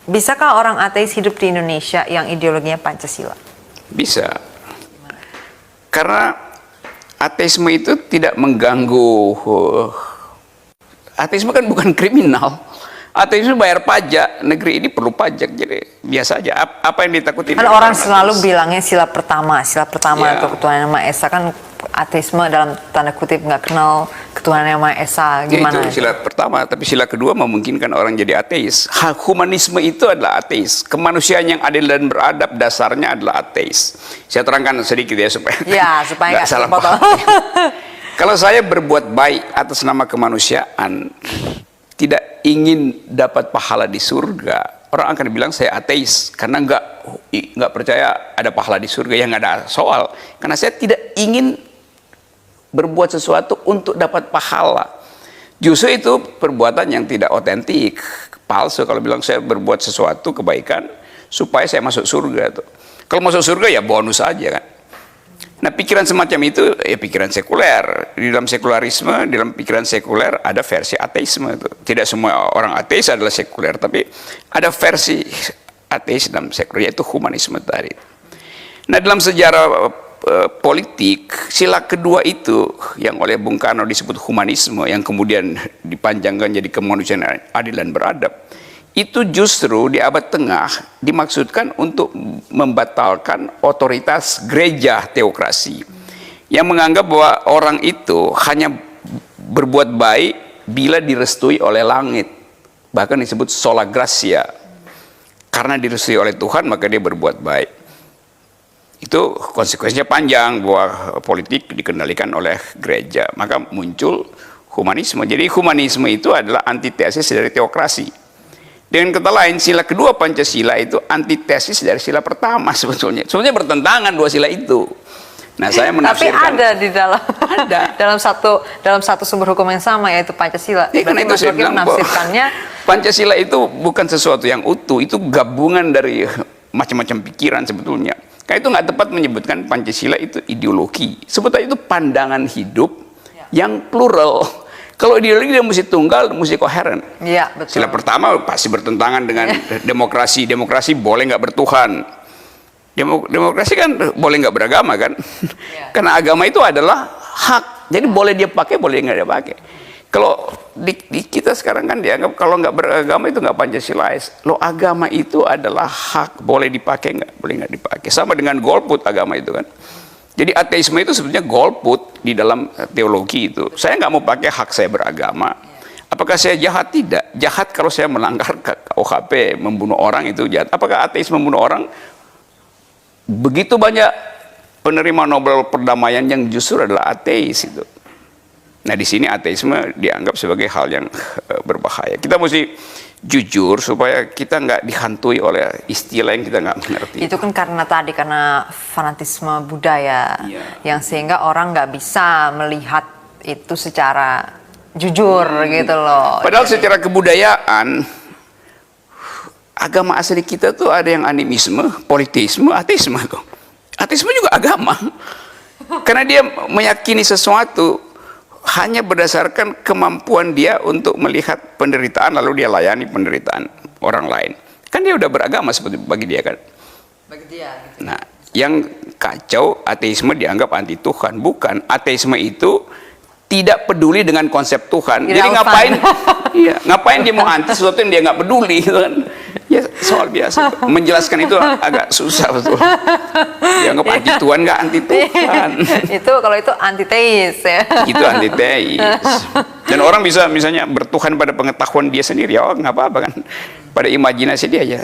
Bisakah orang ateis hidup di Indonesia yang ideologinya Pancasila? Bisa. Karena ateisme itu tidak mengganggu. Ateisme kan bukan kriminal. Ateisme bayar pajak, negeri ini perlu pajak, jadi biasa aja. Apa yang ditakuti? Kan orang selalu bilangnya sila pertama Ya. atau ketuhanan yang Maha Esa, kan ateisme dalam tanda kutip nggak kenal ketuhanan yang Maha Esa, gimana? Itu sila pertama, tapi sila kedua memungkinkan orang jadi ateis. Humanisme itu adalah ateis. Kemanusiaan yang adil dan beradab dasarnya adalah ateis. Saya terangkan sedikit ya supaya supaya nggak salah paham. Kalau saya berbuat baik atas nama kemanusiaan, tidak ingin dapat pahala di surga, orang akan bilang saya ateis karena nggak percaya ada pahala di surga. Yang nggak ada soal, karena saya tidak ingin berbuat sesuatu untuk dapat pahala. Justru itu perbuatan yang tidak otentik, palsu. Kalau bilang saya berbuat sesuatu kebaikan supaya saya masuk surga tuh. Kalau masuk surga ya bonus aja kan. Nah, pikiran semacam itu ya pikiran sekuler. Di dalam sekularisme, di dalam pikiran sekuler ada versi ateisme itu. Tidak semua orang ateis adalah sekuler, tapi ada versi ateis dalam sekuler, yaitu humanisme tadi. Nah, dalam sejarah politik, sila kedua itu yang oleh Bung Karno disebut humanisme, yang kemudian dipanjangkan jadi kemanusiaan adil dan beradab, itu justru di abad tengah dimaksudkan untuk membatalkan otoritas gereja teokrasi yang menganggap bahwa orang itu hanya berbuat baik bila direstui oleh langit, bahkan disebut sola gratia, karena direstui oleh Tuhan maka dia berbuat baik. Itu konsekuensinya panjang, bahwa politik dikendalikan oleh gereja, maka muncul humanisme. Jadi humanisme itu adalah antitesis dari teokrasi. Dengan kata lain, sila kedua Pancasila itu antitesis dari sila pertama sebetulnya. Sebenarnya bertentangan dua sila itu. Nah, saya menafsirkan. Tapi ada di dalam dalam satu sumber hukum yang sama, yaitu Pancasila. Karena itu saya bilang menafsirkannya Pancasila itu bukan sesuatu yang utuh, itu gabungan dari macam-macam pikiran sebetulnya. Karena itu nggak tepat menyebutkan Pancasila itu ideologi. Sebetulnya itu pandangan hidup yang plural. Kalau ideologi dia mesti tunggal, mesti koheren. Iya, betul. Sila pertama pasti bertentangan dengan demokrasi. Demokrasi boleh nggak bertuhan. Demokrasi kan boleh nggak beragama kan? Karena agama itu adalah hak. Jadi boleh dia pakai, boleh nggak dia pakai. Kalau di kita sekarang kan dianggap kalau nggak beragama itu nggak Pancasilais. Lo agama itu adalah hak, boleh dipakai nggak, boleh nggak dipakai. Sama dengan golput agama itu kan. Jadi ateisme itu sebetulnya golput di dalam teologi itu. Saya nggak mau pakai hak saya beragama. Apakah saya jahat? Tidak. Jahat kalau saya melanggar KUHP, membunuh orang itu jahat. Apakah ateis membunuh orang? Begitu banyak penerima Nobel perdamaian yang justru adalah ateis itu. Nah, di sini ateisme dianggap sebagai hal yang berbahaya. Kita mesti jujur supaya kita nggak dihantui oleh istilah yang kita nggak mengerti. Itu kan karena fanatisme budaya, yang sehingga orang nggak bisa melihat itu secara jujur gitu loh. Padahal secara kebudayaan agama asli kita tuh ada yang animisme, politisme, ateisme tuh. Ateisme juga agama. Karena dia meyakini sesuatu hanya berdasarkan kemampuan dia untuk melihat penderitaan lalu dia layani penderitaan orang lain. Kan dia udah beragama seperti bagi dia kan. Bagi dia. Gitu. Nah, yang kacau ateisme dianggap anti Tuhan. Bukan, ateisme itu tidak peduli dengan konsep Tuhan. Jadi ngapain? Iya, ngapain dia mau anti sesuatu yang dia nggak peduli gitu kan? Ya soal biasa. Menjelaskan itu agak susah betul. Dianggap anti Tuhan nggak anti Tuhan. Itu kalau itu antiteis ya. Itu antiteis. Dan orang bisa misalnya bertuhan pada pengetahuan dia sendiri, ya nggak apa-apa kan. Pada imajinasi dia ya.